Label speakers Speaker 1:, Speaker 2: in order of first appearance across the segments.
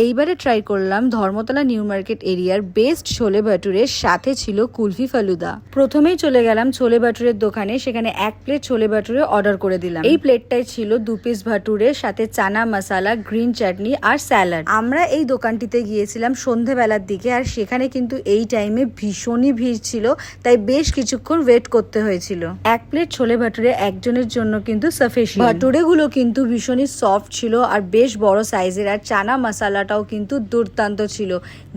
Speaker 1: এইবারে ট্রাই করলাম Dharmatala new market এরিয়ার বেস্ট ছোলে ভাটুরের, সাথে ছিল কুলফি ফালুদা। প্রথমেই চলে গেলাম ছোলে ভাটুরের দোকানে, সেখানে 1 প্লেট ছোলে ভাটুরে অর্ডার করে দিলাম। এই প্লেটটাই ছিল 2 পিস ভাটুরে, সাথে চানা মশালা, গ্রিন চাটনি আর স্যালাড। আমরা এই দোকানটিতে গিয়েছিলাম সন্ধেবেলার দিকে, আর সেখানে কিন্তু এই টাইমে ভীষণই ভিড় ছিল, তাই বেশ কিছুক্ষণ ওয়েট করতে হয়েছিল। 1 প্লেট ছোলে ভাটুরে একজনের জন্য কিন্তু সাফিসিয়েন্ট। ভাটুরে গুলো কিন্তু ভীষণই সফট ছিল আর বেশ বড় সাইজের, আর চানা মশালাটাও কিন্তু দুর্দান্ত ছিল।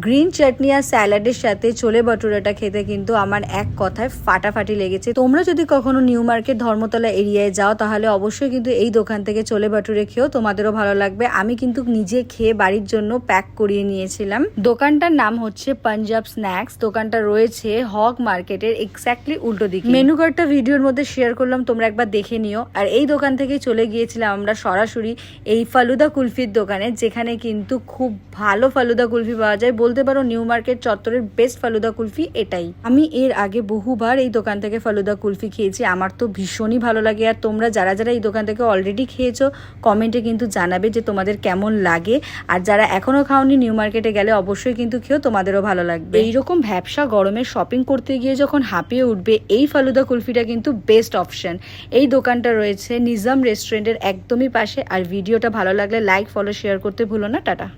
Speaker 1: গ্রিন চাটনি আর স্যালাডের সাথে ছোলে ভাটুরেটা খেতে কিন্তু আমার এক কথায় ফাটাফাটি লেগেছে। তোমরা যদি কখনো নিউ মার্কেট ধর্মতলা এরিয়ায় যাও তাহলে অবশ্যই কিন্তু এই দোকান থেকে ছোলে ভাটুরে খেও, তোমাদেরও ভালো লাগবে। আমি কিন্তু নিজে খেয়ে বাড়ির জন্য প্যাক করিয়ে নিয়েছিলাম। দোকানটার নাম হচ্ছে পাঞ্জাব স্ন্যাক্স। দোকানটা রয়েছে হক মার্কেটের এক্স্যাক্টলি উল্টো দিকে। মেনু কার্ডটা ভিডিওর মধ্যে শেয়ার করলাম, তোমরা একবার দেখে নিও। আর এই দোকান থেকে চলে গিয়েছিলাম আমরা সরাসরি এই ফালুদা কুলফির দোকানে, যেখানে কিন্তু খুব ভালো ফালুদা কুলফি পাওয়া যায়। বলতে পারো নিউ মার্কেট চত্বরের বেস্ট ফালুদা কুলফি এটাই। আমি এর আগে বহুবার এই দোকান থেকে ফালুদা কুলফি খেয়েছি, আমার তো ভীষণই ভালো লাগে। আর তোমরা যারা যারা এই দোকান থেকে অলরেডি খেয়েছো কমেন্টে কিন্তু জানাবে যে তোমাদের কেমন লাগে। আর যারা এখনো খাওনি নিউ মার্কেটে গেলে অবশ্যই কিন্তু খেও, তোমাদেরও ভালো লাগবে। এইরকম ভ্যাপসা গরমে শপিং করতে গিয়ে যখন হাঁপিয়ে উঠবে, এই ফালুদা কুলফিটা কিন্তু বেস্ট অপশন। এই দোকানটা রয়েছে নিজাম রেস্টুরেন্টের একদমই পাশে। আর ভিডিওটা ভালো লাগলে লাইক, ফলো, শেয়ার করতে ভুলো না। টাটা।